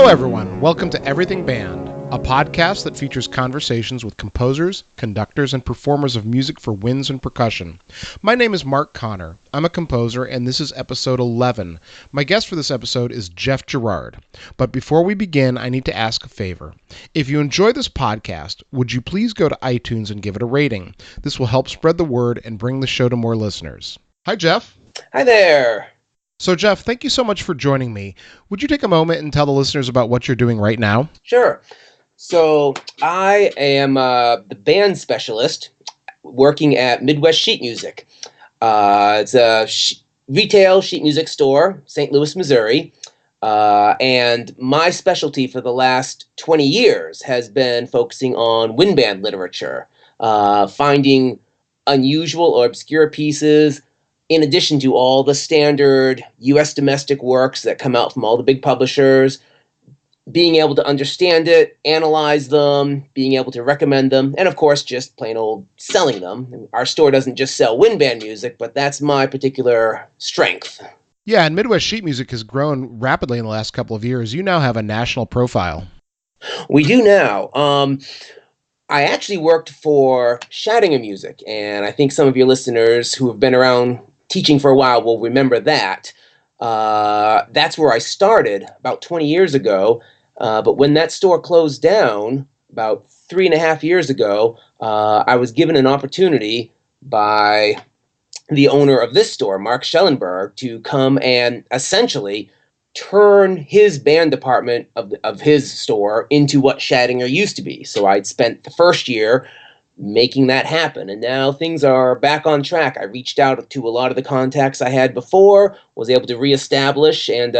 Hello, everyone. Welcome to Everything Band, a podcast that features conversations with composers, conductors, and performers of music for winds and percussion. My name is Mark Connor. I'm a composer, and this is episode 11. My guest for this episode is Jeff Girard. But before we begin, I need to ask a favor. If you enjoy this podcast, would you please go to iTunes and give it a rating? This will help spread the word and bring the show to more listeners. Hi, Jeff. Hi there. So, Jeff, thank you so much for joining me. Would you take a moment and tell the listeners about what you're doing right now? Sure. So I am the band specialist working at Midwest Sheet Music. It's a retail sheet music store, St. Louis, Missouri. And my specialty for the last 20 years has been focusing on wind band literature, finding unusual or obscure pieces, in addition to all the standard U.S. domestic works that come out from all the big publishers, being able to understand it, analyze them, being able to recommend them, and of course, just plain old selling them. Our store doesn't just sell wind band music, but that's my particular strength. Yeah, and Midwest Sheet Music has grown rapidly in the last couple of years. You now have a national profile. We do now. I actually worked for Schattinger Music, and I think some of your listeners who have been around teaching for a while will remember that. That's where I started about 20 years ago. But when that store closed down about 3.5 years ago, I was given an opportunity by the owner of this store, Mark Schellenberg, to come and essentially turn his band department of his store into what Schattinger used to be. So I'd spent the first year making that happen, and now things are back on track. I reached out to a lot of the contacts I had before, was able to reestablish and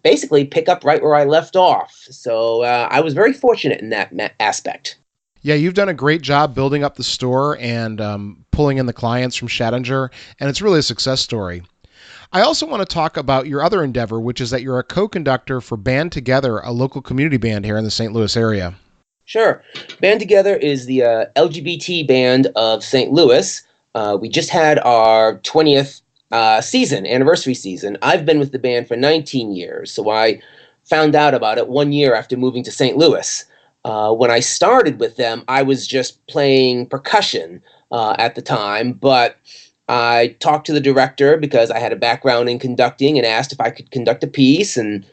basically pick up right where I left off. So I was very fortunate in that aspect. Yeah, you've done a great job building up the store and pulling in the clients from Schattinger, and it's really a success story. I also want to talk about your other endeavor, which is that you're a co-conductor for Band Together, a local community band here in the St. Louis area. Sure. Band Together is the LGBT band of St. Louis. We just had our 20th anniversary season. I've been with the band for 19 years, so I found out about it 1 year after moving to St. Louis. When I started with them, I was just playing percussion at the time, but I talked to the director because I had a background in conducting and asked if I could conduct a piece, and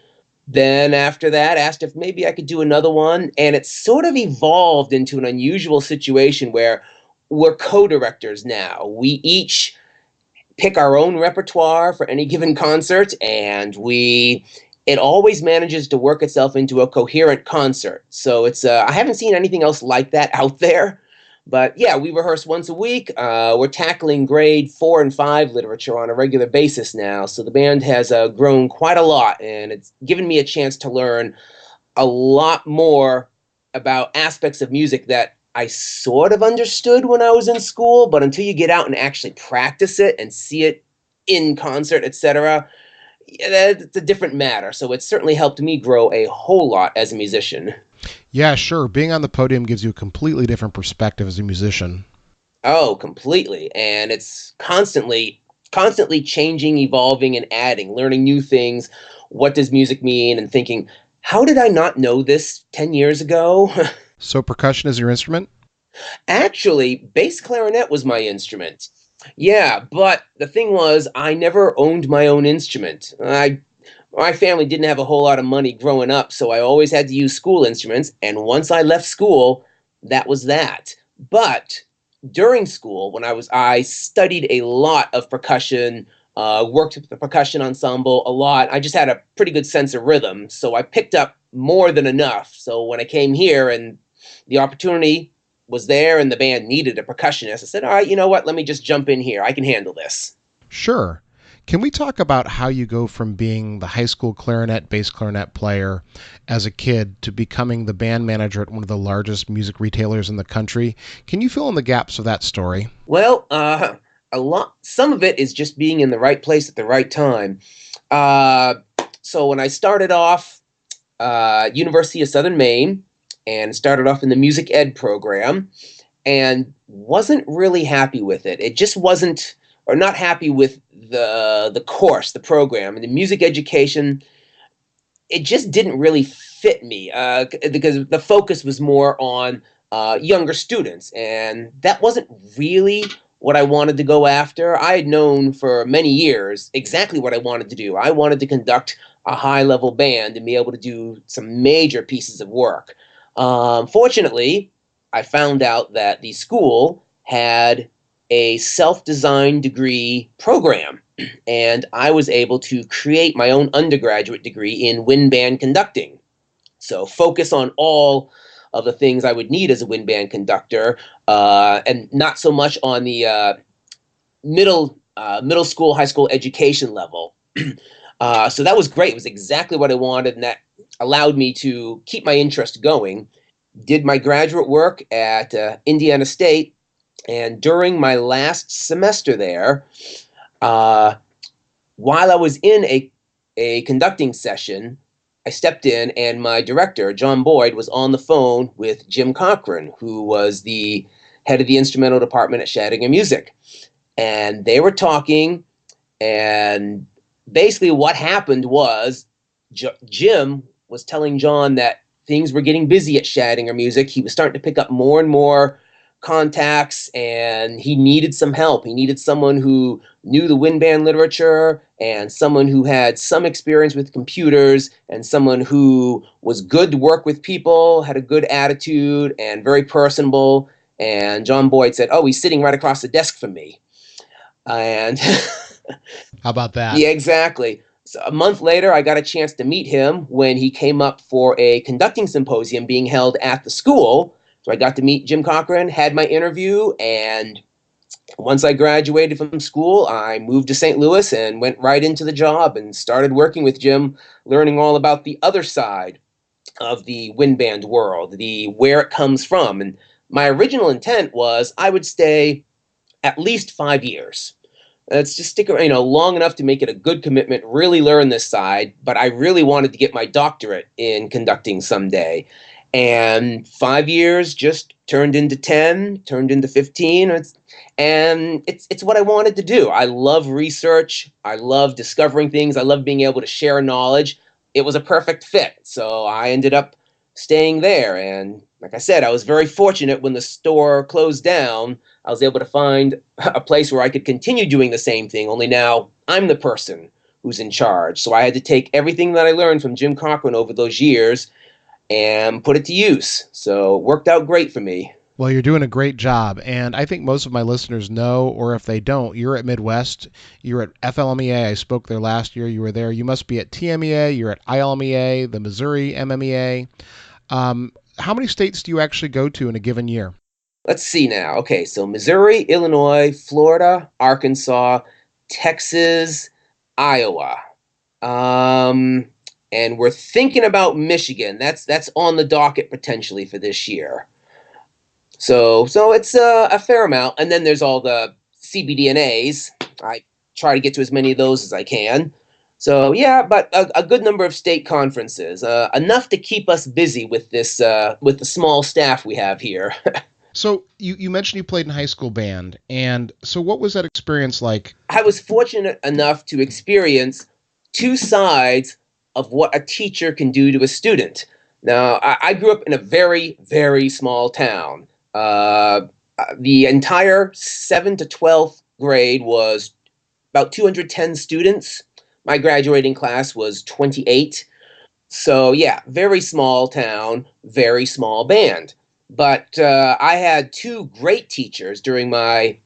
then after that, asked if maybe I could do another one, and it sort of evolved into an unusual situation where we're co-directors now. We each pick our own repertoire for any given concert, and it always manages to work itself into a coherent concert. So it's I haven't seen anything else like that out there. But yeah, we rehearse once a week. We're tackling grade 4 and 5 literature on a regular basis now. So the band has grown quite a lot, and it's given me a chance to learn a lot more about aspects of music that I sort of understood when I was in school, but until you get out and actually practice it and see it in concert, etc., it's a different matter. So it's certainly helped me grow a whole lot as a musician. Yeah, sure. Being on the podium gives you a completely different perspective as a musician. Oh, completely. And it's constantly changing, evolving, and adding, learning new things. What does music mean? And thinking, how did I not know this 10 years ago? So percussion is your instrument? Actually, bass clarinet was my instrument. Yeah, but the thing was, I never owned my own instrument. My family didn't have a whole lot of money growing up, so I always had to use school instruments, and once I left school, that was that. But during school, I studied a lot of percussion, worked with the percussion ensemble a lot. I just had a pretty good sense of rhythm, so I picked up more than enough. So when I came here and the opportunity was there and the band needed a percussionist, I said, all right, you know what, let me just jump in here. I can handle this. Sure. Can we talk about how you go from being the high school bass clarinet player as a kid to becoming the band manager at one of the largest music retailers in the country? Can you fill in the gaps of that story? Well, some of it is just being in the right place at the right time. So when I started off University of Southern Maine and started off in the music ed program and wasn't really happy with it. It just wasn't, or not happy with the course, the program, and the music education it just didn't really fit me because the focus was more on younger students, and that wasn't really what I wanted to go after. I had known for many years exactly what I wanted to do. I wanted to conduct a high level band and be able to do some major pieces of work. Fortunately, I found out that the school had a self designed degree program, and I was able to create my own undergraduate degree in wind band conducting. So focus on all of the things I would need as a wind band conductor, and not so much on the middle school, high school education level. So that was great. It was exactly what I wanted, and that allowed me to keep my interest going. Did my graduate work at Indiana State, and during my last semester there, uh, while I was in a conducting session, I stepped in, and my director, John Boyd, was on the phone with Jim Cochran, who was the head of the instrumental department at Shadinger Music. And they were talking, and basically what happened was Jim was telling John that things were getting busy at Shadinger Music. He was starting to pick up more and more contacts, and he needed some help. He needed someone who knew the wind band literature, and someone who had some experience with computers, and someone who was good to work with people, had a good attitude, and very personable. And John Boyd said, "Oh, he's sitting right across the desk from me." And How about that? yeah, exactly. So a month later, I got a chance to meet him when he came up for a conducting symposium being held at the school. So I got to meet Jim Cochran, had my interview, and once I graduated from school, I moved to St. Louis and went right into the job and started working with Jim, learning all about the other side of the wind band world, the where it comes from. And my original intent was I would stay at least 5 years. Let's just stick around, long enough to make it a good commitment, really learn this side. But I really wanted to get my doctorate in conducting someday. And 5 years just turned into 10, turned into 15. It's what I wanted to do. I love research. I love discovering things. I love being able to share knowledge. It was a perfect fit. So I ended up staying there. And like I said, I was very fortunate when the store closed down. I was able to find a place where I could continue doing the same thing, only now I'm the person who's in charge. So I had to take everything that I learned from Jim Cochran over those years and put it to use. So it worked out great for me. Well, you're doing a great job, and I think most of my listeners know, or if they don't, you're at Midwest, you're at FLMEA. I spoke there last year. You were there. You must be at TMEA. You're at ILMEA, the Missouri MMEA. How many states do you actually go to in a given year? Let's see now. Okay, so Missouri, Illinois, Florida, Arkansas, Texas, Iowa. And we're thinking about Michigan. That's on the docket potentially for this year. So it's a fair amount. And then there's all the CBDNAs. I try to get to as many of those as I can. So yeah, but a good number of state conferences, enough to keep us busy with this with the small staff we have here. So you mentioned you played in high school band, and so what was that experience like? I was fortunate enough to experience two sides of what a teacher can do to a student. Now, I grew up in a very, very small town. The entire 7th to 12th grade was about 210 students. My graduating class was 28. So, yeah, very small town, very small band. But I had two great teachers during my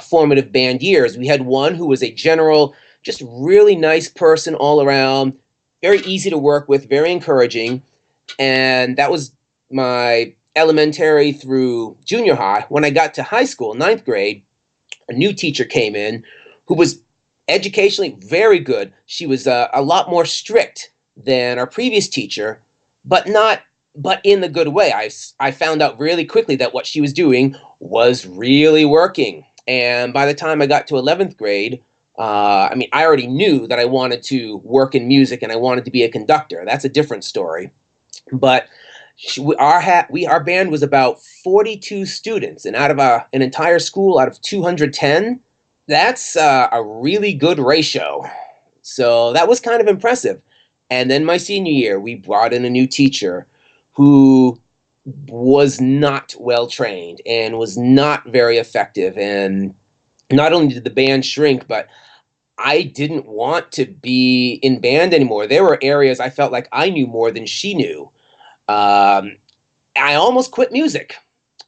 formative band years. We had one who was a general, just really nice person all around, very easy to work with, very encouraging. And that was my elementary through junior high. When I got to high school, ninth grade, a new teacher came in who was educationally very good. She was a lot more strict than our previous teacher, but in the good way. I found out really quickly that what she was doing was really working. And by the time I got to 11th grade, I already knew that I wanted to work in music and I wanted to be a conductor. That's a different story. But our band was about 42 students, and out of an entire school, out of 210, that's a really good ratio. So that was kind of impressive. And then my senior year, we brought in a new teacher who was not well trained and was not very effective. And not only did the band shrink, but I didn't want to be in band anymore. There were areas I felt like I knew more than she knew. I almost quit music.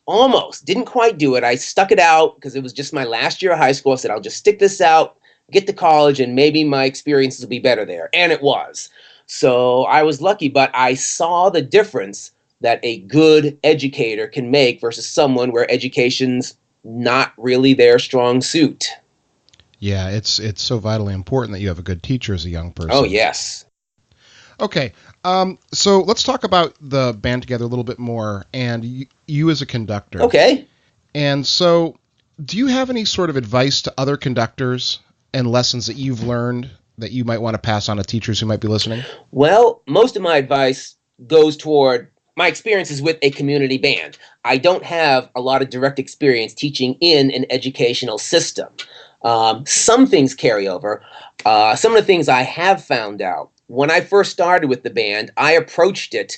Almost. Didn't quite do it. I stuck it out because it was just my last year of high school. I said, I'll just stick this out, get to college, and maybe my experiences will be better there. And it was. So I was lucky, but I saw the difference that a good educator can make versus someone where education's not really their strong suit. Yeah, it's so vitally important that you have a good teacher as a young person. Oh, yes. Okay, so let's talk about the band together a little bit more, and you as a conductor. Okay. And so, do you have any sort of advice to other conductors and lessons that you've learned that you might want to pass on to teachers who might be listening? Well, most of my advice goes toward my experiences with a community band. I don't have a lot of direct experience teaching in an educational system. Some things carry over. Some of the things I have found out. When I first started with the band, I approached it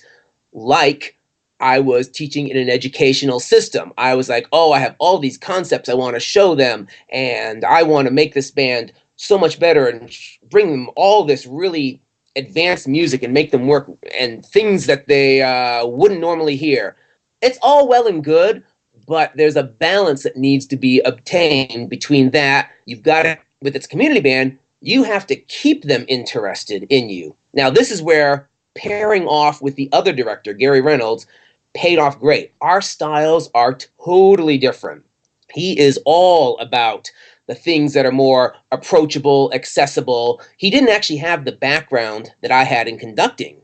like I was teaching in an educational system. I was like, oh, I have all these concepts I want to show them, and I want to make this band so much better and bring them all this really advanced music and make them work and things that they wouldn't normally hear. It's all well and good, but there's a balance that needs to be obtained between that. You've got to, with its community band, you have to keep them interested in you. Now, this is where pairing off with the other director, Gary Reynolds, paid off great. Our styles are totally different. He is all about the things that are more approachable, accessible. He didn't actually have the background that I had in conducting.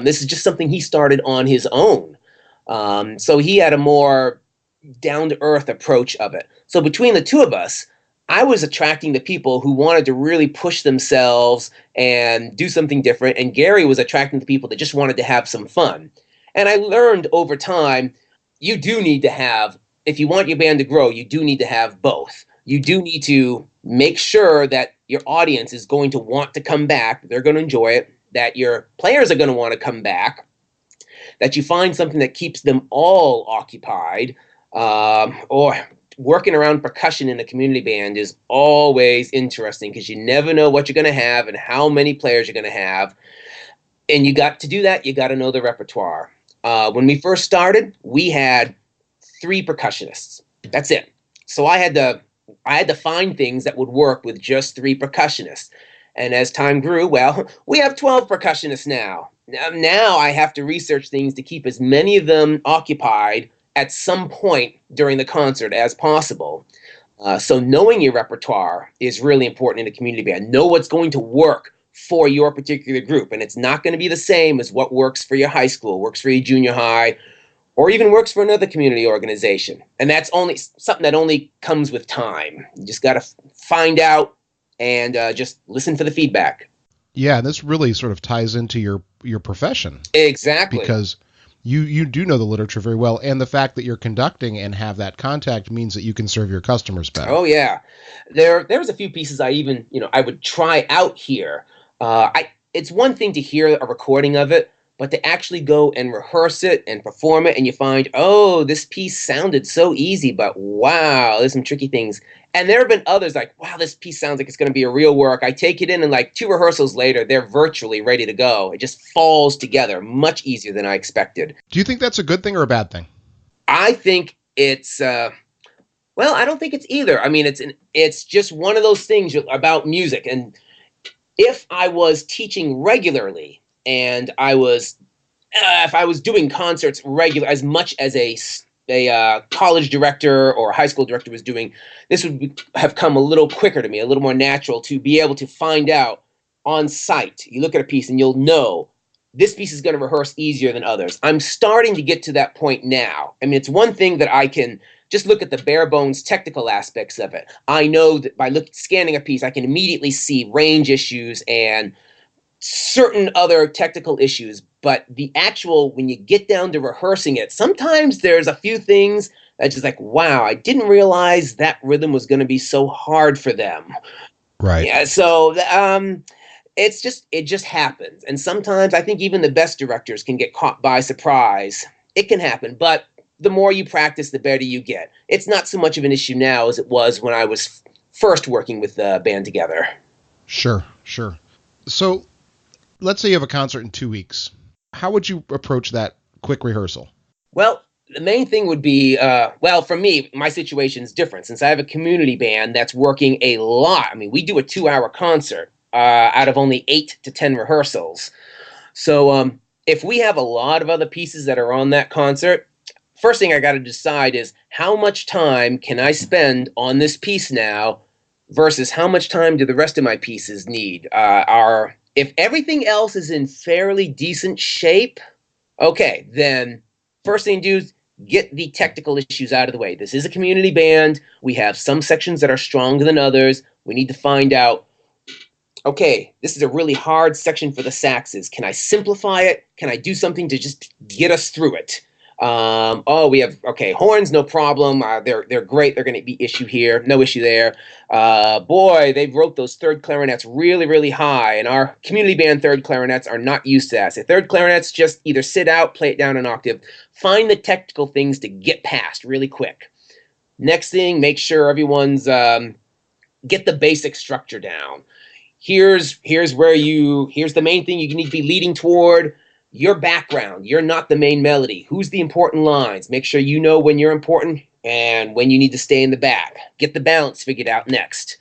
This is just something he started on his own. So he had a more down-to-earth approach of it. So between the two of us, I was attracting the people who wanted to really push themselves and do something different, and Gary was attracting the people that just wanted to have some fun. And I learned over time, you do need to have, if you want your band to grow, you do need to have both. You do need to make sure that your audience is going to want to come back, they're going to enjoy it, that your players are going to want to come back, that you find something that keeps them all occupied, or working around percussion in a community band is always interesting because you never know what you're going to have and how many players you're going to have. And you got to do that, you got to know the repertoire. When we first started, we had 3 percussionists. That's it. So I had to find things that would work with just 3 percussionists. And as time grew, well, we have 12 percussionists now. Now I have to research things to keep as many of them occupied at some point during the concert as possible. So knowing your repertoire is really important in a community band. Know what's going to work for your particular group. And it's not going to be the same as what works for your high school, works for your junior high, or even works for another community organization. And that's only something that only comes with time. You just got to find out and just listen for the feedback. Yeah, and this really sort of ties into your profession. Exactly. Because you do know the literature very well, and the fact that you're conducting and have that contact means that you can serve your customers better. Oh yeah, there was a few pieces I even I would try out here. It's one thing to hear a recording of it, but to actually go and rehearse it and perform it, and you find, oh, this piece sounded so easy, but wow, there's some tricky things. And there have been others like, wow, this piece sounds like it's going to be a real work. I take it in, and like 2 rehearsals later, they're virtually ready to go. It just falls together much easier than I expected. Do you think that's a good thing or a bad thing? I think it's, well, I don't think it's either. I mean, it's just one of those things about music. And if I was teaching regularly and if I was doing concerts as much as a college director or a high school director was doing, this would have come a little quicker to me, a little more natural to be able to find out on site. You look at a piece and you'll know this piece is going to rehearse easier than others. I'm starting to get to that point now. I mean, it's one thing that I can just look at the bare bones technical aspects of it. I know that by scanning a piece, I can immediately see range issues and certain other technical issues, but the actual, when you get down to rehearsing it, sometimes there's a few things that's just like, wow, I didn't realize that rhythm was going to be so hard for them. Right. Yeah. So it just happens. And sometimes I think even the best directors can get caught by surprise. It can happen, but the more you practice, the better you get. It's not so much of an issue now as it was when I was first working with the band together. Sure. So let's say you have a concert in 2 weeks. How would you approach that quick rehearsal? Well, the main thing would be, for me, my situation is different. Since I have a community band that's working a lot. I mean, we do a 2-hour concert out of only 8 to 10 rehearsals. So if we have a lot of other pieces that are on that concert, first thing I got to decide is how much time can I spend on this piece now versus how much time do the rest of my pieces need? If everything else is in fairly decent shape, okay, then first thing to do is get the technical issues out of the way. This is a community band. We have some sections that are stronger than others. We need to find out, okay, this is a really hard section for the saxes. Can I simplify it? Can I do something to just get us through it? We have, horns, no problem. They're great. They're going to be issue here. No issue there. They wrote those third clarinets really, really high, and our community band third clarinets are not used to that. So third clarinets just either sit out, play it down an octave. Find the technical things to get past really quick. Next thing, make sure everyone's get the basic structure down. Here's the main thing you need to be leading toward. Your background. You're not the main melody. Who's the important lines? Make sure you know when you're important and when you need to stay in the back. Get the balance figured out next.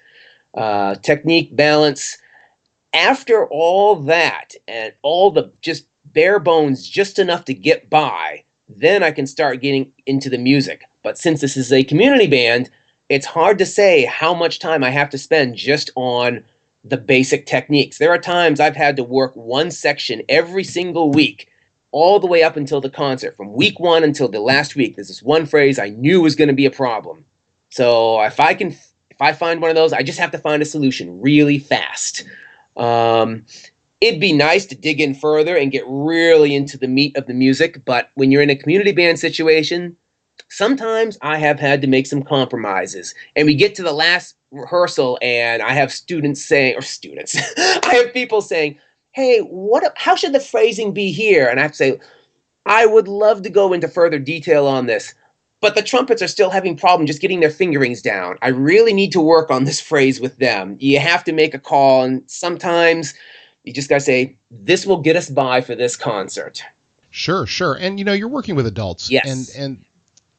Technique, balance. After all that and all the just bare bones, just enough to get by, then I can start getting into the music. But since this is a community band, it's hard to say how much time I have to spend just on the basic techniques. There are times I've had to work one section every single week, all the way up until the concert. From week 1 until the last week, there's this one phrase I knew was going to be a problem. So if I find one of those, I just have to find a solution really fast. It'd be nice to dig in further and get really into the meat of the music, but when you're in a community band situation, sometimes I have had to make some compromises. And we get to the last rehearsal and I have I have people saying, hey, how should the phrasing be here? And I have to say, I would love to go into further detail on this, but the trumpets are still having problems just getting their fingerings down. I really need to work on this phrase with them. You have to make a call, and sometimes you just got to say, this will get us by for this concert. Sure. And, you're working with adults. Yes. And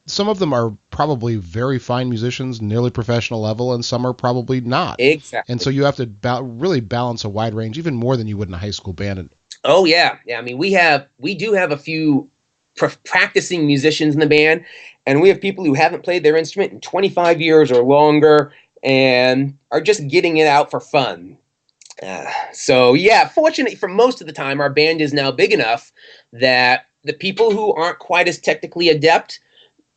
some of them are probably very fine musicians, nearly professional level, and some are probably not. Exactly. And so you have to really balance a wide range, even more than you would in a high school band. Oh, yeah. I mean, we do have a few practicing musicians in the band, and we have people who haven't played their instrument in 25 years or longer and are just getting it out for fun. Fortunately, for most of the time, our band is now big enough that the people who aren't quite as technically adept,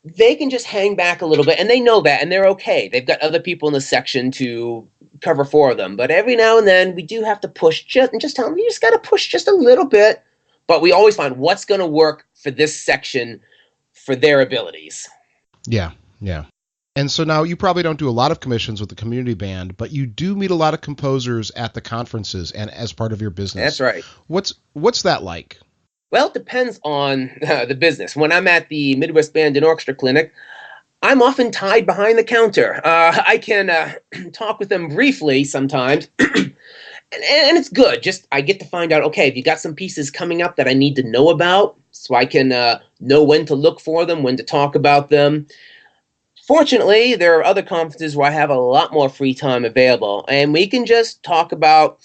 they can just hang back a little bit, and they know that, and they're okay. They've got other people in the section to cover for them. But every now and then, we do have to push just tell them, you just got to push just a little bit. But we always find what's going to work for this section for their abilities. Yeah. And so now you probably don't do a lot of commissions with the community band, but you do meet a lot of composers at the conferences and as part of your business. That's right. What's that like? Well, it depends on the business. When I'm at the Midwest Band and Orchestra Clinic, I'm often tied behind the counter. I can talk with them briefly sometimes, and it's good. Just I get to find out, okay, have you got some pieces coming up that I need to know about so I can know when to look for them, when to talk about them. Fortunately, there are other conferences where I have a lot more free time available, and we can just talk about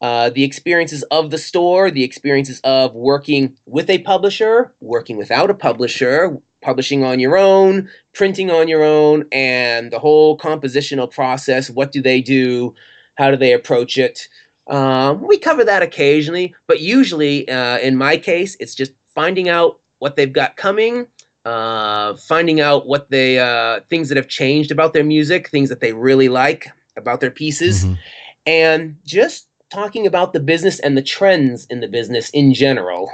the experiences of the store, the experiences of working with a publisher, working without a publisher, publishing on your own, printing on your own, and the whole compositional process. What do they do? How do they approach it? We cover that occasionally, but usually, in my case, it's just finding out what they've got coming, finding out what things that have changed about their music, things that they really like about their pieces, and just talking about the business and the trends in the business in general.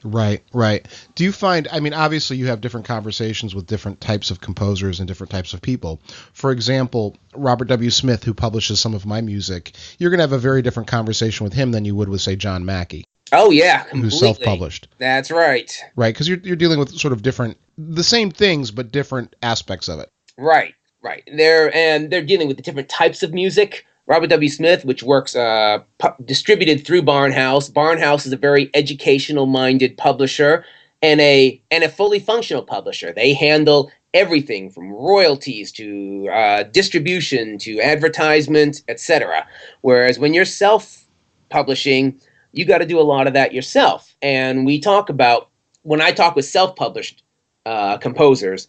Right, right. Do you find, I mean, obviously you have different conversations with different types of composers and different types of people. For example, Robert W. Smith, who publishes some of my music, you're going to have a very different conversation with him than you would with, say, John Mackey, Oh yeah, who's completely. self-published. That's right. Right, because you're dealing with sort of different, the same things, but different aspects of it. Right, right. They're dealing with the different types of music. Robert W. Smith, which works distributed through Barnhouse. Barnhouse is a very educational-minded publisher and a fully functional publisher. They handle everything from royalties to distribution to advertisement, etc. Whereas when you're self-publishing, you got to do a lot of that yourself. And we talk about when I talk with self-published composers,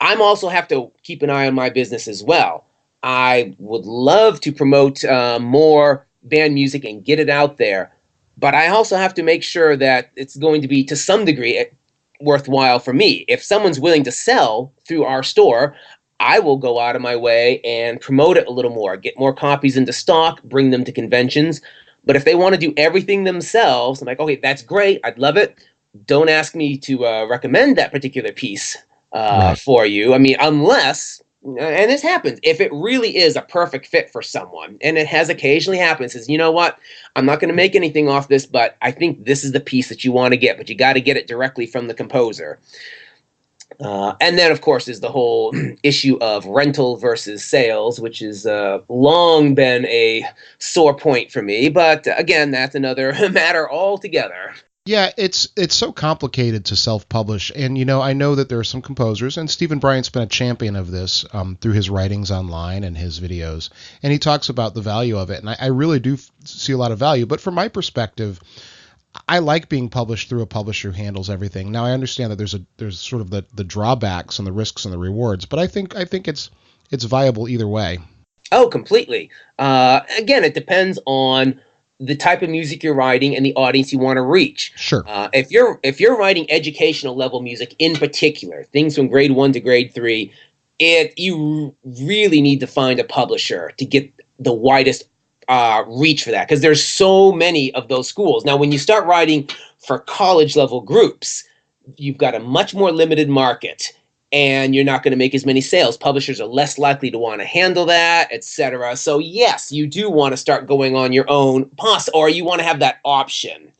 I'm also have to keep an eye on my business as well. I would love to promote more band music and get it out there, but I also have to make sure that it's going to be to some degree worthwhile for me. If someone's willing to sell through our store, I will go out of my way and promote it a little more, get more copies into stock, bring them to conventions. But if they want to do everything themselves, I'm like, okay, that's great. I'd love it. Don't ask me to recommend that particular piece Right. for you. I mean, unless, and this happens, if it really is a perfect fit for someone, and it has occasionally happened, says, you know what, I'm not going to make anything off this, but I think this is the piece that you want to get, but you got to get it directly from the composer. And then, of course, is the whole issue of rental versus sales, which has long been a sore point for me. But again, that's another matter altogether. Yeah, it's so complicated to self-publish, and I know that there are some composers, and Stephen Bryant's been a champion of this through his writings online and his videos, and he talks about the value of it, and I really do see a lot of value. But from my perspective, I like being published through a publisher who handles everything. Now I understand that there's sort of the drawbacks and the risks and the rewards, but I think it's viable either way. Oh, completely. Again, it depends on the type of music you're writing and the audience you want to reach. Sure. If you're writing educational level music in particular, things from grade 1 to grade 3, you really need to find a publisher to get the widest reach for that, because there's so many of those schools. Now, when you start writing for college level groups, you've got a much more limited market, and you're not going to make as many sales. Publishers are less likely to want to handle that, etc. So yes, you do want to start going on your own, or you want to have that option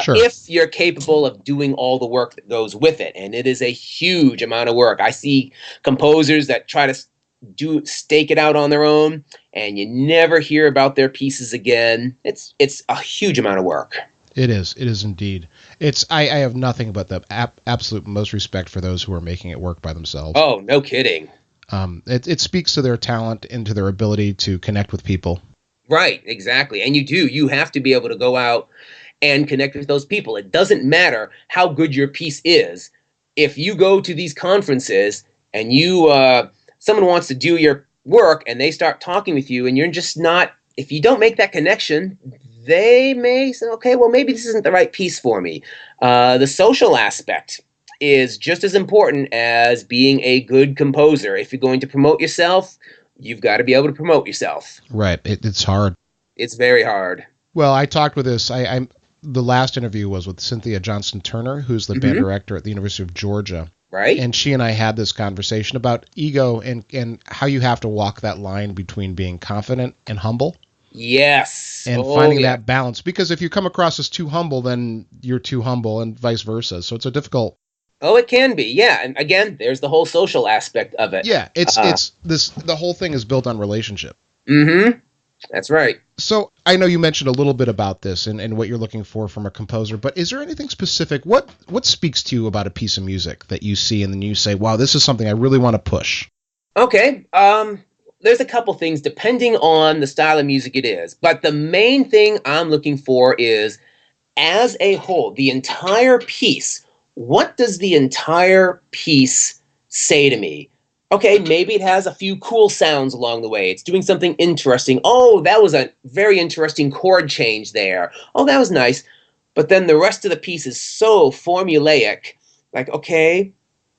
Sure. if you're capable of doing all the work that goes with it. And it is a huge amount of work. I see composers that try to stake it out on their own, and you never hear about their pieces again. It's a huge amount of work. It is. It is indeed. I have nothing but the absolute most respect for those who are making it work by themselves. Oh, no kidding. It speaks to their talent and to their ability to connect with people. Right, exactly. And you have to be able to go out and connect with those people. It doesn't matter how good your piece is. If you go to these conferences and someone wants to do your work and they start talking with you and you're just not, if you don't make that connection, they may say, okay, well, maybe this isn't the right piece for me. The social aspect is just as important as being a good composer. If you're going to promote yourself, you've got to be able to promote yourself. Right. It's hard. It's very hard. Well, I talked with this. The last interview was with Cynthia Johnston Turner, who's the band director at the University of Georgia. Right. And she and I had this conversation about ego and how you have to walk that line between being confident and humble. Yes. And finding that balance. Because if you come across as too humble, then you're too humble, and vice versa. So it's a difficult. Oh, it can be. Yeah. And again, there's the whole social aspect of it. Yeah. The whole thing is built on relationship. Mm-hmm. That's right. So I know you mentioned a little bit about this and what you're looking for from a composer, but is there anything specific? What speaks to you about a piece of music that you see and then you say, wow, this is something I really want to push? Okay. There's a couple things depending on the style of music it is. But the main thing I'm looking for is, as a whole, the entire piece. What does the entire piece say to me? Okay, maybe it has a few cool sounds along the way. It's doing something interesting. Oh, that was a very interesting chord change there. Oh, that was nice. But then the rest of the piece is so formulaic. Like, okay,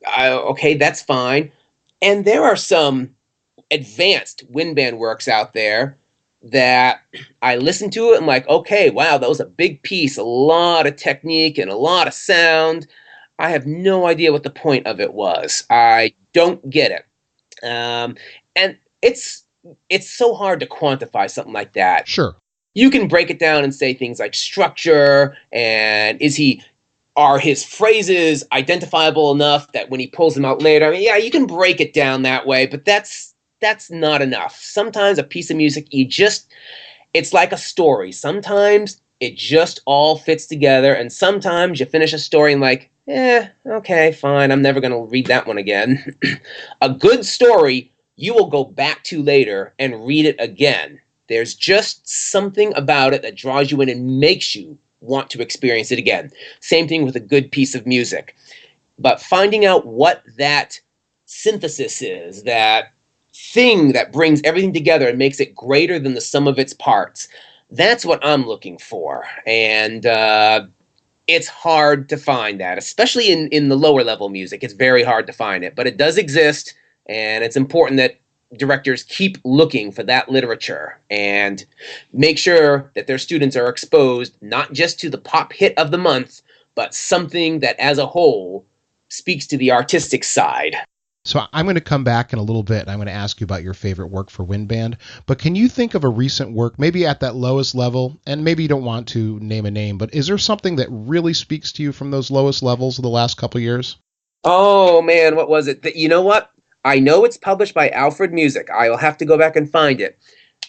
that's fine. And there are some advanced wind band works out there that I listen to it. I'm like, okay, wow, that was a big piece, a lot of technique and a lot of sound. I have no idea what the point of it was. I don't get it. And it's so hard to quantify something like that. Sure. You can break it down and say things like structure and are his phrases identifiable enough that when he pulls them out later, I mean, yeah, you can break it down that way, but that's not enough. Sometimes a piece of music, it's like a story. Sometimes it just all fits together, and sometimes you finish a story and like, okay, fine, I'm never going to read that one again. A good story, you will go back to later and read it again. There's just something about it that draws you in and makes you want to experience it again. Same thing with a good piece of music. But finding out what that synthesis is, that thing that brings everything together and makes it greater than the sum of its parts, that's what I'm looking for. And it's hard to find that, especially in the lower level music. It's very hard to find it, but it does exist, and it's important that directors keep looking for that literature and make sure that their students are exposed not just to the pop hit of the month, but something that as a whole speaks to the artistic side. So I'm going to come back in a little bit and I'm going to ask you about your favorite work for wind band. But can you think of a recent work, maybe at that lowest level, and maybe you don't want to name a name, but is there something that really speaks to you from those lowest levels of the last couple of years? Oh, man, what was it? You know what? I know it's published by Alfred Music. I'll have to go back and find it.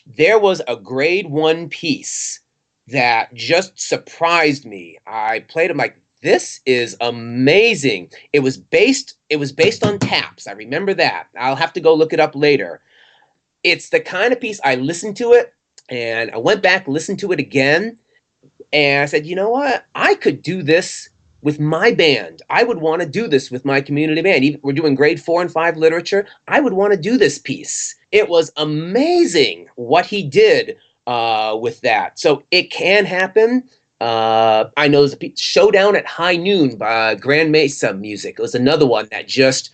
There was a grade 1 piece that just surprised me. I played it like, this is amazing. It was based on taps. I remember that. I'll have to go look it up later. It's the kind of piece I listened to it and I went back, listened to it again, and I said, you know what? I could do this with my band. I would want to do this with my community band. Even we're doing grade 4 and 5 literature. I would want to do this piece. It was amazing what he did with that. So it can happen. I know there's a Showdown at High Noon by Grand Mesa Music. It was another one that just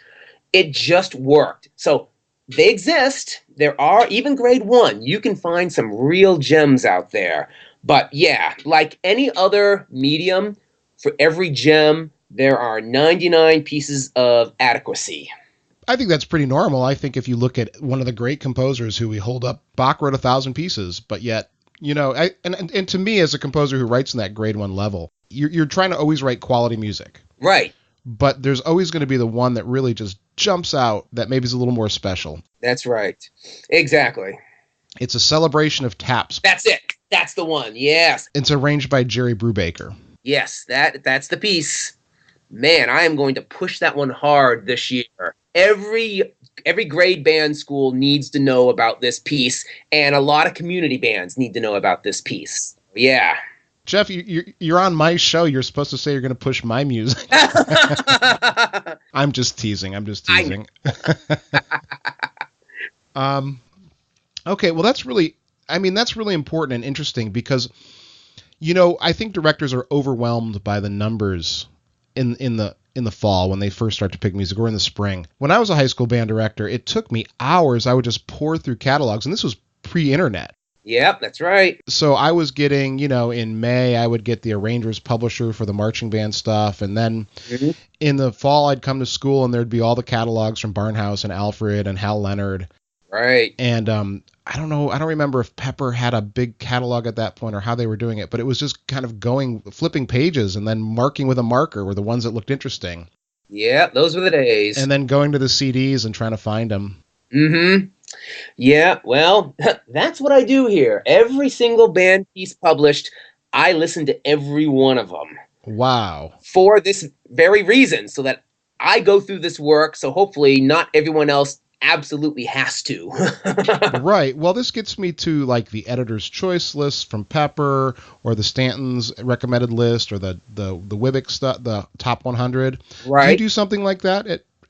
worked. So they exist. There are even grade 1. You can find some real gems out there. But yeah, like any other medium, for every gem, there are 99 pieces of adequacy. I think that's pretty normal. I think if you look at one of the great composers who we hold up, Bach wrote 1,000 pieces, but yet, you know, and to me as a composer who writes in that grade 1 level, you're trying to always write quality music. Right. But there's always going to be the one that really just jumps out that maybe is a little more special. That's right. Exactly. It's a celebration of taps. That's it. That's the one. Yes. It's arranged by Jerry Brubaker. Yes, that's the piece. Man, I am going to push that one hard this year. Every grade band school needs to know about this piece, and a lot of community bands need to know about this piece. Yeah. Jeff, you're on my show. You're supposed to say you're going to push my music. I'm just teasing. Okay, well, that's really important and interesting because, you know, I think directors are overwhelmed by the numbers in the fall when they first start to pick music, or in the spring. When I was a high school band director, it took me hours. I would just pour through catalogs, and this was pre-internet. Yep, that's right. So I was getting, you know, in May, I would get the arranger's publisher for the marching band stuff. And then in the fall, I'd come to school and there'd be all the catalogs from Barnhouse and Alfred and Hal Leonard. Right. And I don't remember if Pepper had a big catalog at that point or how they were doing it, but it was just kind of flipping pages and then marking with a marker were the ones that looked interesting. Yeah, those were the days. And then going to the CDs and trying to find them. Mm-hmm. Yeah, well, that's what I do here. Every single band piece published, I listen to every one of them. Wow. For this very reason, so that I go through this work, so hopefully not everyone else absolutely has to. Right. Well, this gets me to like the editor's choice list from Pepper, or the Stanton's recommended list, or the Wibbick stuff, the top 100. Right. Do you do something like that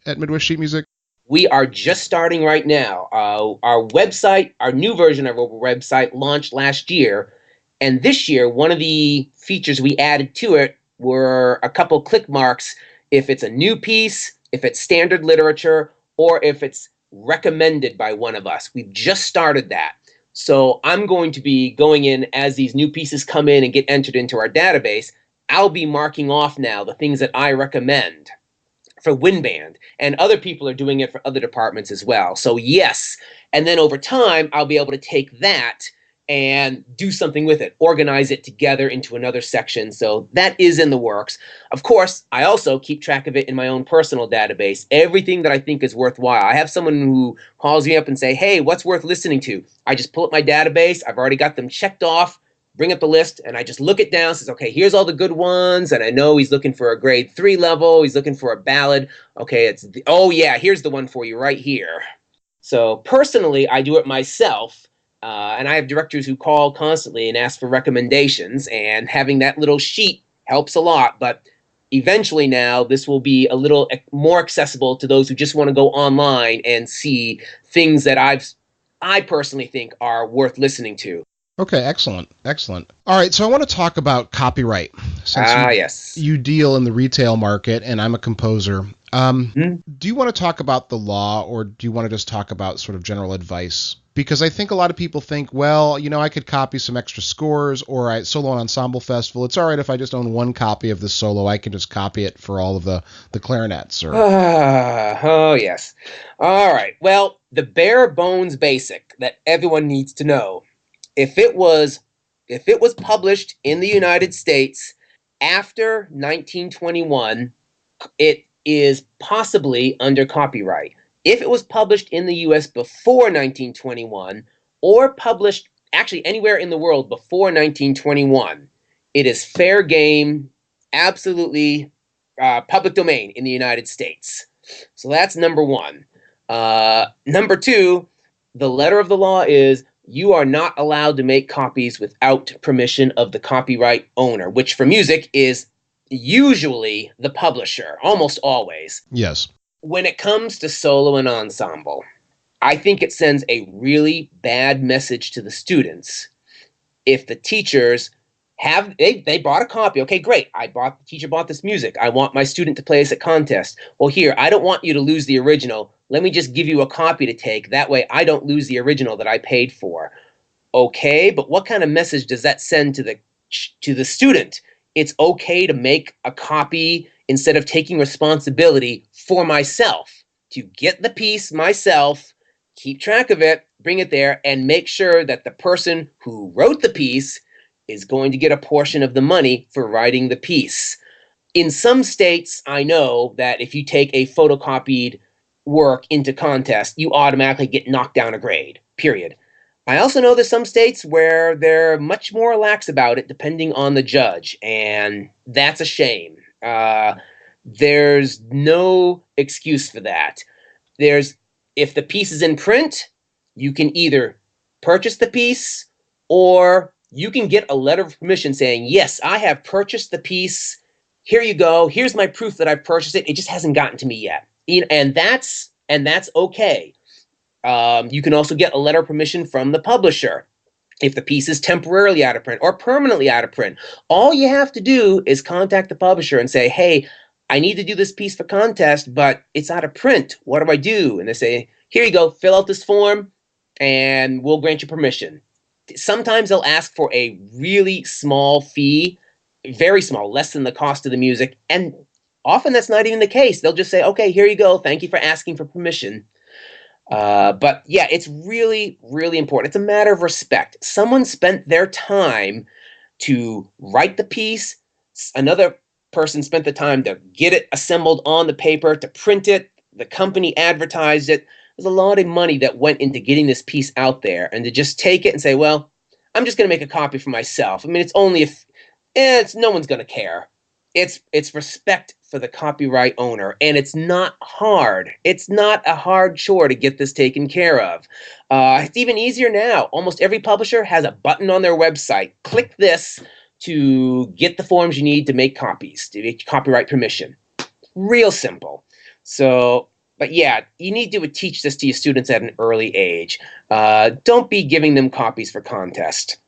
at Midwest Sheet Music? We are just starting right now. Our website, our new version of our website launched last year. And this year, one of the features we added to it were a couple click marks if it's a new piece, if it's standard literature, or if it's recommended by one of us. We've just started that. So I'm going to be going in as these new pieces come in and get entered into our database. I'll be marking off now the things that I recommend for WinBand, and other people are doing it for other departments as well. So yes, and then over time, I'll be able to take that and do something with it, organize it together into another section. So that is in the works. Of course, I also keep track of it in my own personal database, everything that I think is worthwhile. I have someone who calls me up and say, hey, what's worth listening to? I just pull up my database. I've already got them checked off, bring up the list, and I just look it down, says, okay, here's all the good ones, and I know he's looking for a grade 3 level, he's looking for a ballad. Okay, oh yeah, here's the one for you right here. So personally, I do it myself, and I have directors who call constantly and ask for recommendations, and having that little sheet helps a lot, but eventually now this will be a little more accessible to those who just want to go online and see things that I personally think are worth listening to. Okay, excellent, excellent. All right, so I want to talk about copyright since yes. you deal in the retail market and I'm a composer. Do you want to talk about the law, or do you want to just talk about sort of general advice? Because I think a lot of people think, well, I could copy some extra scores, or I solo and ensemble festival. It's all right if I just own one copy of the solo. I can just copy it for all of the clarinets. Or oh, yes. All right. Well, the bare bones basic that everyone needs to know. If it was published in the United States after 1921, it is possibly under copyright. If it was published in the US before 1921, or published actually anywhere in the world before 1921, it is fair game, absolutely public domain in the United States. So that's number one. Number two, the letter of the law is you are not allowed to make copies without permission of the copyright owner, which for music is usually the publisher, almost always. Yes. When it comes to solo and ensemble, I think it sends a really bad message to the students if the teachers they bought a copy. Okay, great. The teacher bought this music. I want my student to play this at contest. Well, here, I don't want you to lose the original. Let me just give you a copy to take. That way I don't lose the original that I paid for. Okay, but what kind of message does that send to the student? It's okay to make a copy instead of taking responsibility for myself, to get the piece myself, keep track of it, bring it there, and make sure that the person who wrote the piece is going to get a portion of the money for writing the piece. In some states, I know that if you take a photocopied work into contest, you automatically get knocked down a grade, period. I also know there's some states where they're much more lax about it depending on the judge, and that's a shame. There's no excuse for that. If the piece is in print, you can either purchase the piece or you can get a letter of permission saying, yes, I have purchased the piece. Here you go. Here's my proof that I've purchased it. It just hasn't gotten to me yet. And that's okay. You can also get a letter of permission from the publisher if the piece is temporarily out of print or permanently out of print. All you have to do is contact the publisher and say, hey, I need to do this piece for contest, but it's out of print. What do I do? And they say, here you go, fill out this form and we'll grant you permission. Sometimes they'll ask for a really small fee, very small, less than the cost of the music. And often that's not even the case. They'll just say, okay, here you go. Thank you for asking for permission. But yeah, it's really, really important. It's a matter of respect. Someone spent their time to write the piece. Another person spent the time to get it assembled on the paper, to print it. The company advertised it. There's a lot of money that went into getting this piece out there, and to just take it and say, well, I'm just going to make a copy for myself. I mean, it's only no one's going to care. It's respect for the copyright owner, and it's not hard. It's not a hard chore to get this taken care of. It's even easier now. Almost every publisher has a button on their website. Click this to get the forms you need to make copies, to get copyright permission. Real simple. So, but yeah, you need to teach this to your students at an early age. Don't be giving them copies for contest.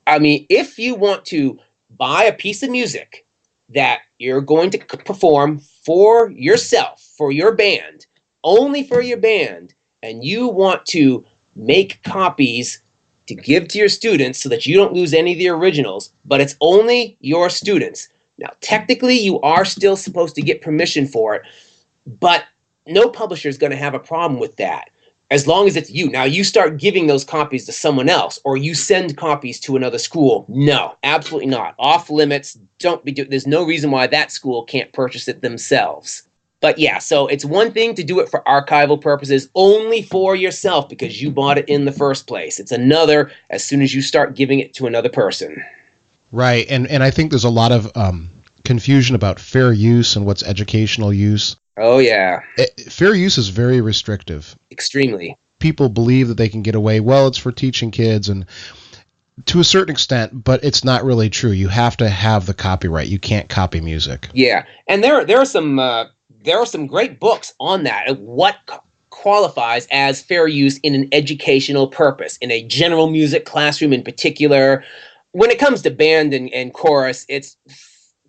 I mean, if you want to buy a piece of music that you're going to perform for yourself, for your band, only for your band, and you want to make copies to give to your students so that you don't lose any of the originals, but it's only your students. Now, technically, you are still supposed to get permission for it, but no publisher is going to have a problem with that as long as it's you. Now, you start giving those copies to someone else, or you send copies to another school. No, absolutely not. Off limits. There's no reason why that school can't purchase it themselves. But yeah, so it's one thing to do it for archival purposes, only for yourself because you bought it in the first place. It's another as soon as you start giving it to another person. Right, and I think there's a lot of confusion about fair use and what's educational use. Oh, yeah. Fair use is very restrictive. Extremely. People believe that they can get away, well, it's for teaching kids, and to a certain extent, but it's not really true. You have to have the copyright. You can't copy music. Yeah, and there are some great books on that. What qualifies as fair use in an educational purpose, in a general music classroom in particular. When it comes to band and chorus,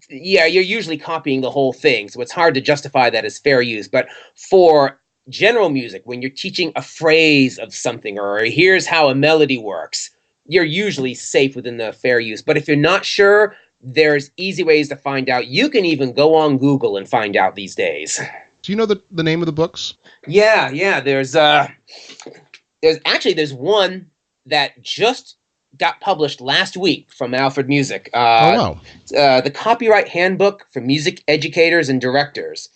you're usually copying the whole thing, so it's hard to justify that as fair use. But for general music, when you're teaching a phrase of something, or here's how a melody works, you're usually safe within the fair use. But if you're not sure, there's easy ways to find out. You can even go on Google and find out these days. Do you know the name of the books? Yeah. There's one that just got published last week from Alfred Music. Wow. The Copyright Handbook for Music Educators and Directors.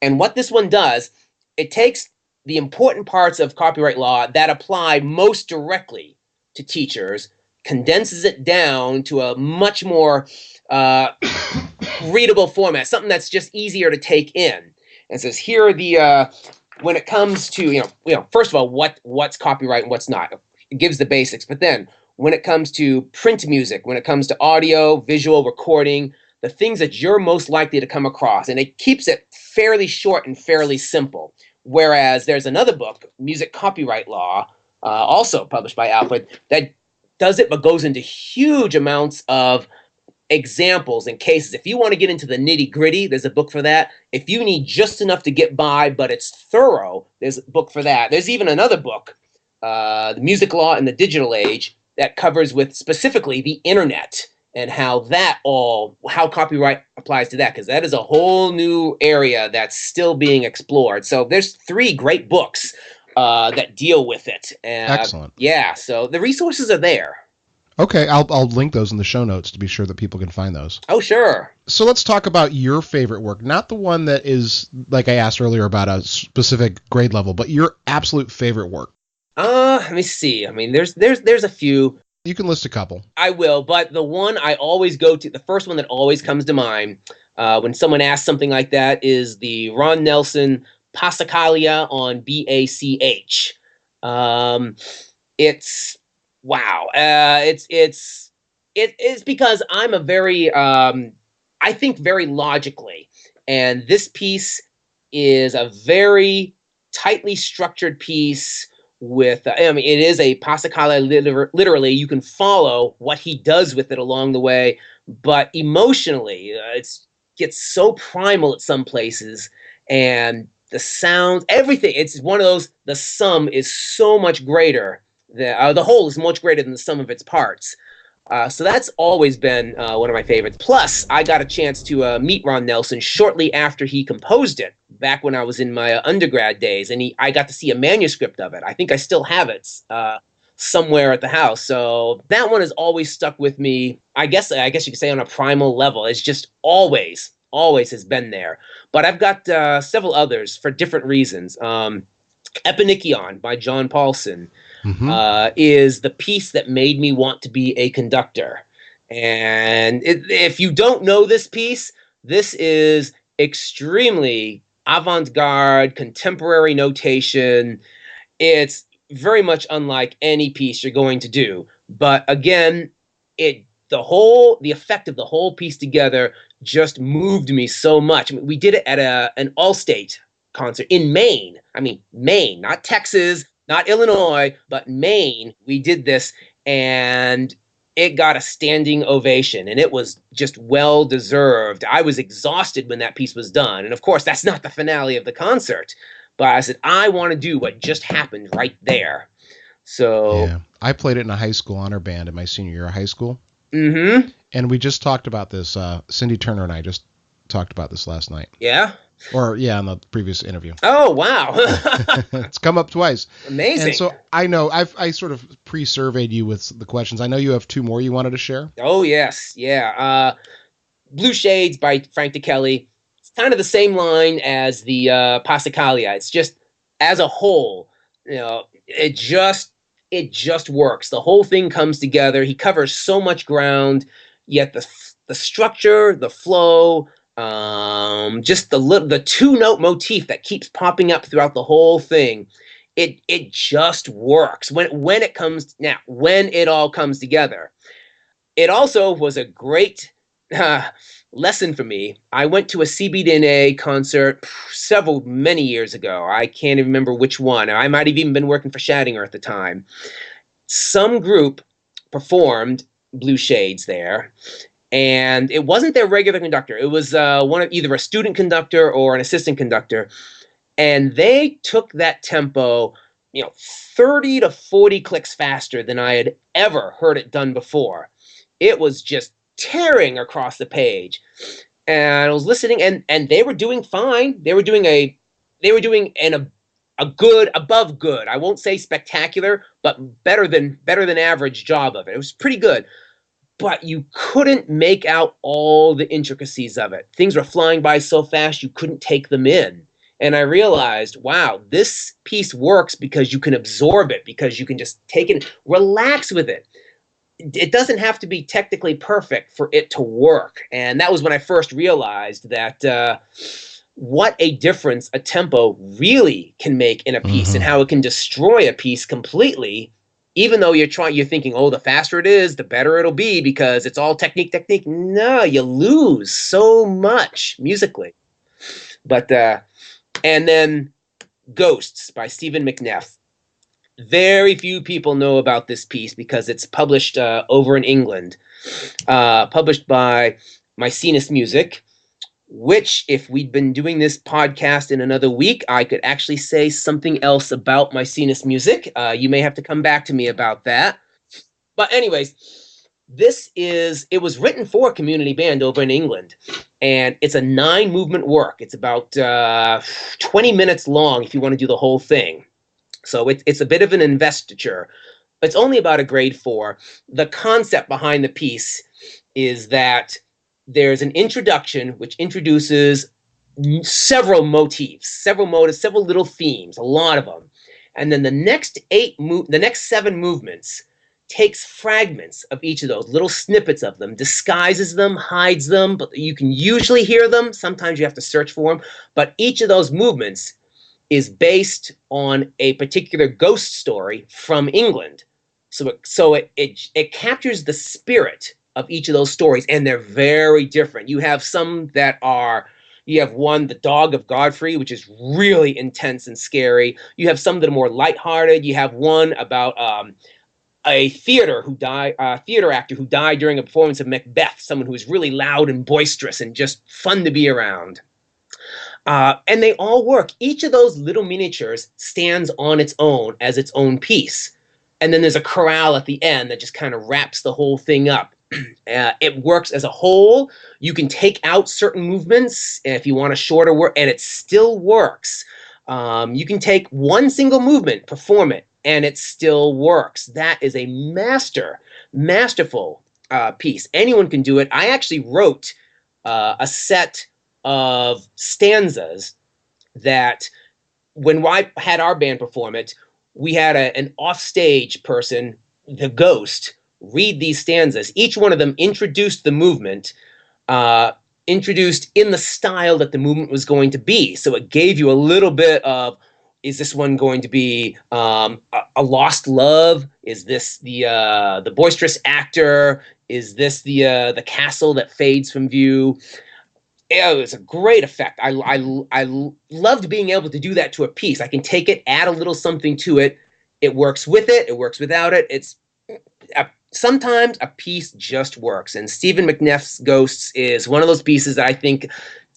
And what this one does, it takes the important parts of copyright law that apply most directly to teachers, condenses it down to a much more readable format, something that's just easier to take in. And says, here are the, when it comes to, first of all, what's copyright and what's not. It gives the basics, but then when it comes to print music, when it comes to audio, visual recording, the things that you're most likely to come across. And it keeps it fairly short and fairly simple. Whereas there's another book, Music Copyright Law, also published by Alfred, that does it but goes into huge amounts of examples and cases. If you want to get into the nitty-gritty, there's a book for that. If you need just enough to get by but it's thorough, there's a book for that. There's even another book, The Music Law in the Digital Age, that covers with specifically the internet and how copyright applies to that, because that is a whole new area that's still being explored. So there's 3 great books that deal with it. Excellent. Yeah, so the resources are there. Okay, I'll link those in the show notes to be sure that people can find those. Oh, sure. So let's talk about your favorite work, not the one that is, like I asked earlier, about a specific grade level, but your absolute favorite work. Let me see. I mean, there's a few. You can list a couple. I will, but the one I always go to, the first one that always comes to mind when someone asks something like that, is the Ron Nelson Passacaglia on BACH. It's wow. It's because I'm a very I think very logically, and this piece is a very tightly structured piece. With it is a passacaglia, literally you can follow what he does with it along the way, but emotionally it gets so primal at some places, and the sounds, everything, it's one of those, the sum is so much greater, the whole is much greater than the sum of its parts. So that's always been one of my favorites. Plus, I got a chance to meet Ron Nelson shortly after he composed it, back when I was in my undergrad days, and I got to see a manuscript of it. I think I still have it somewhere at the house. So that one has always stuck with me. I guess you could say on a primal level. It's just always has been there. But I've got several others for different reasons. Eponychion by John Paulson. Is the piece that made me want to be a conductor. And if you don't know this piece, this is extremely avant-garde, contemporary notation. It's very much unlike any piece you're going to do. But again, the effect of the whole piece together just moved me so much. I mean, we did it at an Allstate concert in Maine. I mean, Maine, not Texas, not Illinois, but Maine. We did this, and it got a standing ovation, and it was just well-deserved. I was exhausted when that piece was done. And, of course, that's not the finale of the concert. But I said, I want to do what just happened right there. So, Yeah. I played it in a high school honor band in my senior year of high school. mm-hmm. And we just talked about this. Cindy Turner and I just talked about this last night. Yeah. Or, yeah, in the previous interview. Oh, wow. It's come up twice. Amazing. And so I know I sort of pre-surveyed you with the questions. I know you have two more you wanted to share. Oh, yes. Yeah. Blue Shades by Frank DeKelly. It's kind of the same line as the Passacaglia. It's just, as a whole, it just works. The whole thing comes together. He covers so much ground, yet the structure, the flow, just the two-note motif that keeps popping up throughout the whole thing. It just works when it all comes together. It also was a great lesson for me. I went to a CBDNA concert many years ago. I can't even remember which one. I might have even been working for Schattinger at the time. Some group performed Blue Shades there, and it wasn't their regular conductor. It was either a student conductor or an assistant conductor, and they took that tempo, 30 to 40 clicks faster than I had ever heard it done before. It was just tearing across the page, and I was listening, and they were doing fine. They were doing a good, above good. I won't say spectacular, but better than average job of it. It was pretty good, but you couldn't make out all the intricacies of it. Things were flying by so fast you couldn't take them in. And I realized, wow, this piece works because you can absorb it, because you can just take it, relax with it. It doesn't have to be technically perfect for it to work. And that was when I first realized that what a difference a tempo really can make in a piece, and how it can destroy a piece completely, even though you're thinking, oh, the faster it is, the better it'll be because it's all technique. No, you lose so much musically. But and then Ghosts by Stephen McNeff. Very few people know about this piece because it's published over in England, published by Maecenas Music, which, if we'd been doing this podcast in another week, I could actually say something else about Maecenas Music. You may have to come back to me about that. But anyways, it was written for a community band over in England, and it's a 9-movement work. It's about 20 minutes long if you want to do the whole thing. So it's a bit of an investiture. It's only about a grade 4. The concept behind the piece is that there's an introduction which introduces several motifs, several little themes, a lot of them. And then the next 7 movements takes fragments of each of those, little snippets of them, disguises them, hides them, but you can usually hear them. Sometimes you have to search for them. But each of those movements is based on a particular ghost story from England. So it captures the spirit of each of those stories, and they're very different. You have some that are, you have one, The Dog of Godfrey, which is really intense and scary. You have some that are more lighthearted. You have one about a theater actor who died during a performance of Macbeth, someone who was really loud and boisterous and just fun to be around. And they all work. Each of those little miniatures stands on its own as its own piece. And then there's a chorale at the end that just kind of wraps the whole thing up. It works as a whole. You can take out certain movements if you want a shorter work, and it still works. You can take one single movement, perform it, and it still works. That is a masterful piece. Anyone can do it. I actually wrote a set of stanzas that, when I had our band perform it, we had an offstage person, the ghost, read these stanzas. Each one of them introduced the movement, introduced in the style that the movement was going to be. So it gave you a little bit of, is this one going to be a lost love? Is this the boisterous actor? Is this the castle that fades from view? It was a great effect. I loved being able to do that to a piece. I can take it, add a little something to it. It works with it. It works without it. Sometimes a piece just works. And Stephen McNeff's Ghosts is one of those pieces that I think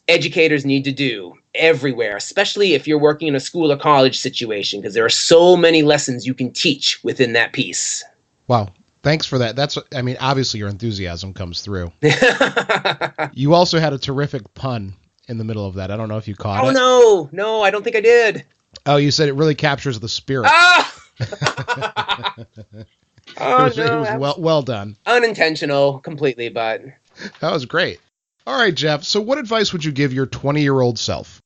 educators need to do. everywhere, especially if you're working in a school or college situation, because there are so many lessons you can teach within that piece. Wow. Thanks for that. Obviously your enthusiasm comes through. You also had a terrific pun in the middle of that. I don't know if you caught it. No, I don't think I did. Oh, you said it really captures the spirit. Ah! It was well done. Unintentional completely, but that was great. All right, Jeff. So what advice would you give your 20-year-old self?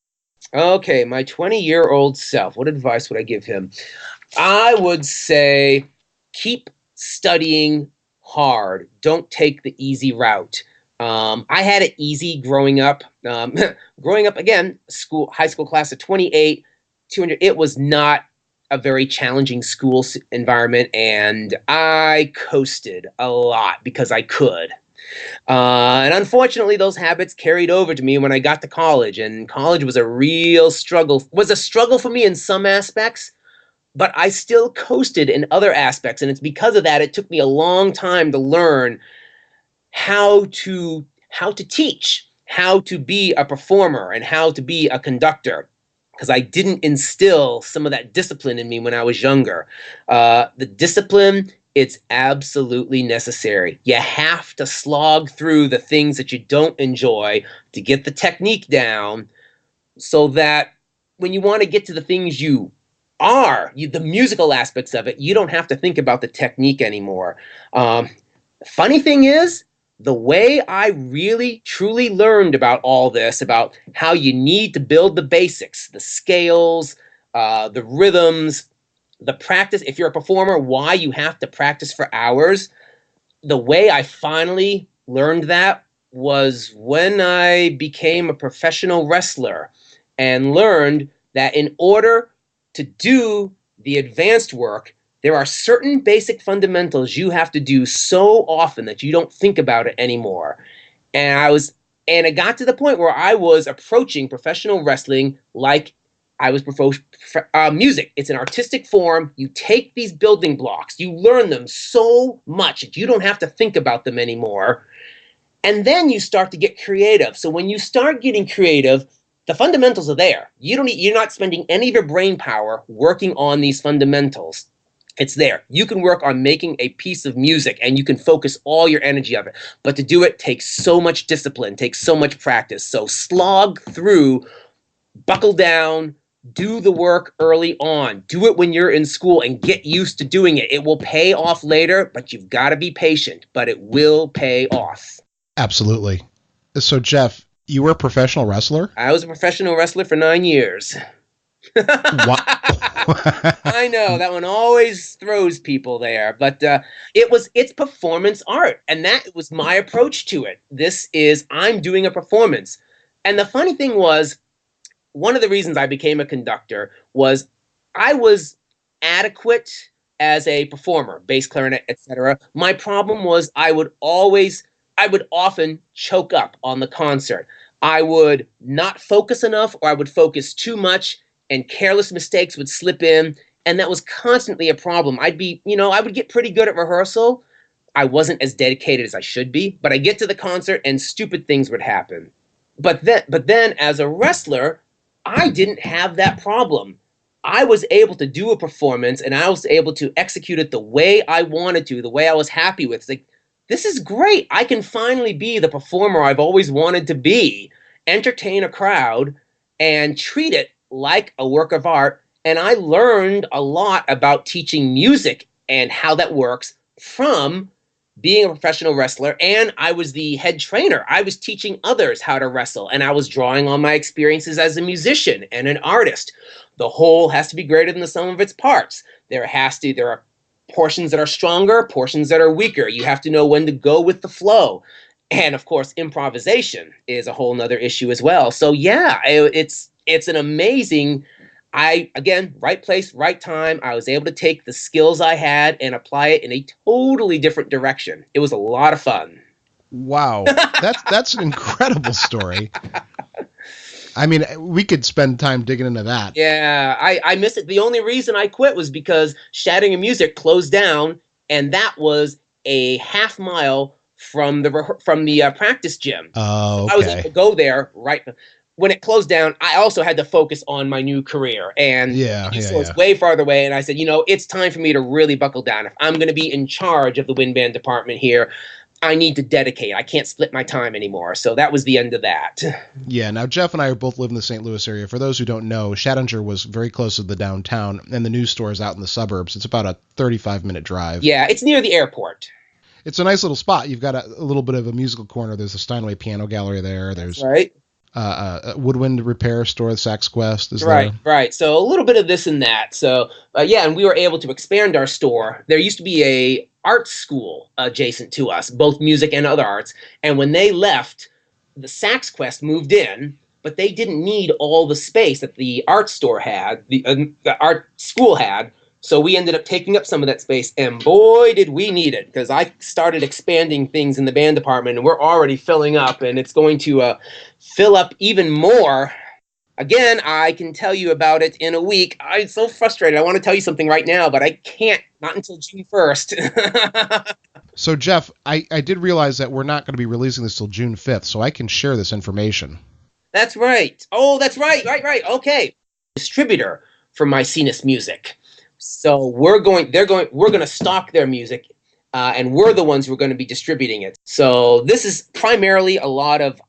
Okay, my 20-year-old self. What advice would I give him? I would say keep studying hard. Don't take the easy route. I had it easy growing up. Again, high school class of 28, 200. It was not a very challenging school environment, and I coasted a lot because I could. And unfortunately, those habits carried over to me when I got to college, and college was a real struggle. Was a struggle for me in some aspects, but I still coasted in other aspects, and it's because of that it took me a long time to learn how to teach, how to be a performer, and how to be a conductor, because I didn't instill some of that discipline in me when I was younger. The discipline, it's absolutely necessary. You have to slog through the things that you don't enjoy to get the technique down, so that when you want to get to the things the musical aspects of it, you don't have to think about the technique anymore. Funny thing is, the way I really, truly learned about all this, about how you need to build the basics, the scales, the rhythms, the practice, if you're a performer, why you have to practice for hours, the way I finally learned that was when I became a professional wrestler and learned that in order to do the advanced work, there are certain basic fundamentals you have to do so often that you don't think about it anymore. And it got to the point where I was approaching professional wrestling like I was music. It's an artistic form. You take these building blocks, you learn them so much that you don't have to think about them anymore. And then you start to get creative. So when you start getting creative, the fundamentals are there. You're not spending any of your brain power working on these fundamentals. It's there. You can work on making a piece of music and you can focus all your energy of it. But to do it takes so much discipline, takes so much practice. So slog through, buckle down, do the work early on. Do it when you're in school and get used to doing it. It will pay off later, but you've got to be patient, but it will pay off. Absolutely. So, Jeff, you were a professional wrestler? I was a professional wrestler for 9 years. I know that one always throws people there, but it's performance art, and that was my approach to it. I'm doing a performance. And the funny thing was, one of the reasons I became a conductor was I was adequate as a performer, bass, clarinet, etc. My problem was I would often choke up on the concert. I would not focus enough, or I would focus too much, and careless mistakes would slip in, and that was constantly a problem. I would get pretty good at rehearsal. I wasn't as dedicated as I should be, but I get to the concert and stupid things would happen. But then as a wrestler, I didn't have that problem. I was able to do a performance, and I was able to execute it the way I wanted to, the way I was happy with. It's like, this is great. I can finally be the performer I've always wanted to be, entertain a crowd, and treat it like a work of art. And I learned a lot about teaching music and how that works from being a professional wrestler. And I was the head trainer. I was teaching others how to wrestle, and I was drawing on my experiences as a musician and an artist. The whole has to be greater than the sum of its parts. There are portions that are stronger, portions that are weaker. You have to know when to go with the flow. And of course, improvisation is a whole nother issue as well. So yeah, it's an amazing, right place, right time. I was able to take the skills I had and apply it in a totally different direction. It was a lot of fun. Wow. That's an incredible story. I mean, we could spend time digging into that. Yeah, I miss it. The only reason I quit was because Shattering of Music closed down, and that was a half mile from the practice gym. Oh, okay. I was able to go there, right? when it closed down, I also had to focus on my new career. And so it's Yeah. way farther away. And I said, it's time for me to really buckle down. If I'm going to be in charge of the wind band department here, I need to dedicate. I can't split my time anymore. So that was the end of that. Yeah, now Jeff and I both live in the St. Louis area. For those who don't know, Shadinger was very close to the downtown, and the news store is out in the suburbs. It's about a 35-minute drive. Yeah, it's near the airport. It's a nice little spot. You've got a little bit of a musical corner. There's a Steinway piano gallery there. There's right. A woodwind repair store, the Sax Quest is right, there. Right. So a little bit of this and that. So, and we were able to expand our store. There used to be a art school adjacent to us, both music and other arts. And when they left, the Sax Quest moved in, but they didn't need all the space that the art store had, the art school had. So we ended up taking up some of that space, and boy, did we need it, because I started expanding things in the band department, and we're already filling up, and it's going to fill up even more. Again, I can tell you about it in a week. I'm so frustrated. I want to tell you something right now, but I can't. Not until June 1st. So, Jeff, I did realize that we're not going to be releasing this till June 5th, so I can share this information. That's right. Oh, that's right. Right. Okay. Distributor for Mycenas Music. So we're going to stock their music, and we're the ones who are going to be distributing it. So this is primarily a lot of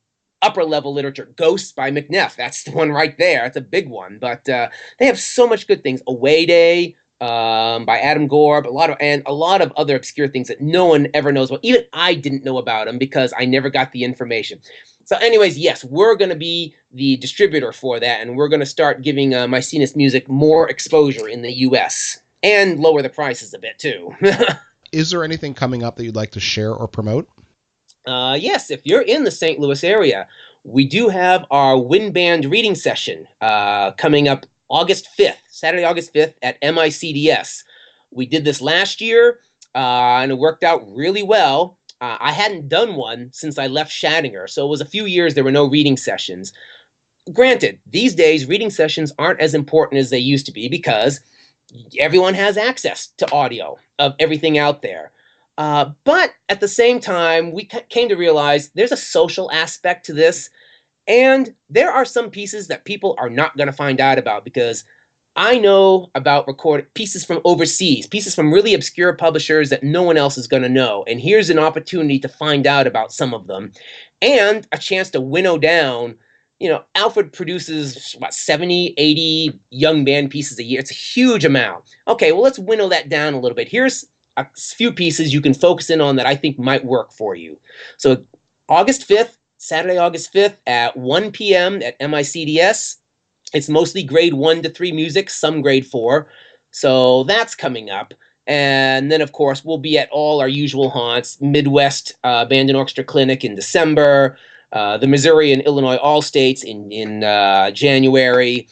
upper level literature. Ghosts by McNeff. That's the one right there. That's a big one. But they have so much good things. Away Day by Adam Gorb, a lot of other obscure things that no one ever knows about. Even I didn't know about them because I never got the information. So anyways, yes, we're going to be the distributor for that, and we're going to start giving Mycenas Music more exposure in the U.S. and lower the prices a bit, too. Is there anything coming up that you'd like to share or promote? Yes, if you're in the St. Louis area, we do have our wind band reading session coming up Saturday, August 5th at MICDS. We did this last year, and it worked out really well. I hadn't done one since I left Shadinger, so it was a few years there were no reading sessions. Granted, these days reading sessions aren't as important as they used to be because everyone has access to audio of everything out there. But at the same time, we came to realize there's a social aspect to this, and there are some pieces that people are not going to find out about, because I know about recorded pieces from overseas, pieces from really obscure publishers that no one else is going to know. And here's an opportunity to find out about some of them, and a chance to winnow down. Alfred produces, 70, 80 young band pieces a year. It's a huge amount. Okay, well, let's winnow that down a little bit. Here's a few pieces you can focus in on that I think might work for you. So Saturday, August 5th at 1 p.m. at MICDS. It's mostly grade 1 to 3 music, some grade 4. So that's coming up. And then, of course, we'll be at all our usual haunts, Midwest Band and Orchestra Clinic in December, the Missouri and Illinois All-States in January.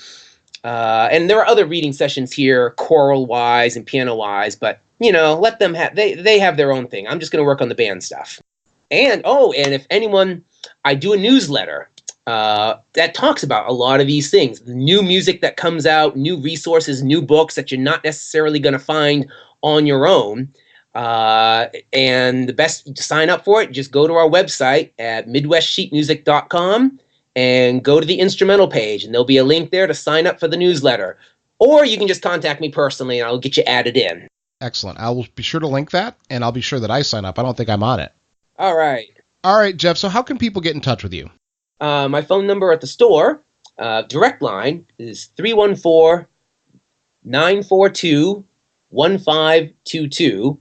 And there are other reading sessions here, choral-wise and piano-wise, but, let them have, they have their own thing. I'm just going to work on the band stuff. And if anyone, I do a newsletter that talks about a lot of these things, the new music that comes out, new resources, new books that you're not necessarily going to find on your own. And the best to sign up for it, just go to our website at midwestsheetmusic.com and go to the instrumental page, and there'll be a link there to sign up for the newsletter. Or you can just contact me personally, and I'll get you added in. Excellent. I will be sure to link that, and I'll be sure that I sign up. I don't think I'm on it. All right. All right, Jeff. So how can people get in touch with you? My phone number at the store, direct line, is 314-942-1522.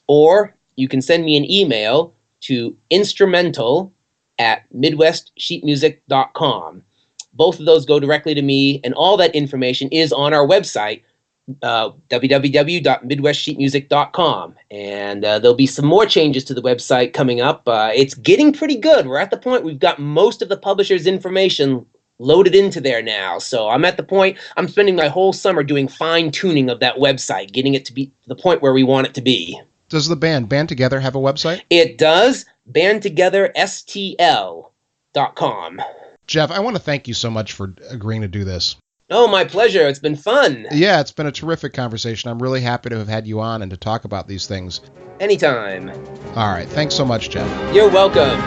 Or you can send me an email to instrumental@midwestsheetmusic.com. Both of those go directly to me, and all that information is on our website, www.midwestsheetmusic.com. And there'll be some more changes to the website coming up. It's getting pretty good. We're at the point we've got most of the publisher's information loaded into there now. So I'm at the point, I'm spending my whole summer doing fine-tuning of that website, getting it to be the point where we want it to be. Does the Band Together have a website? It does. bandtogetherstl.com. Jeff, I want to thank you so much for agreeing to do this. Oh, my pleasure. It's been fun. Yeah, it's been a terrific conversation. I'm really happy to have had you on and to talk about these things. Anytime. All right. Thanks so much, Jeff. You're welcome.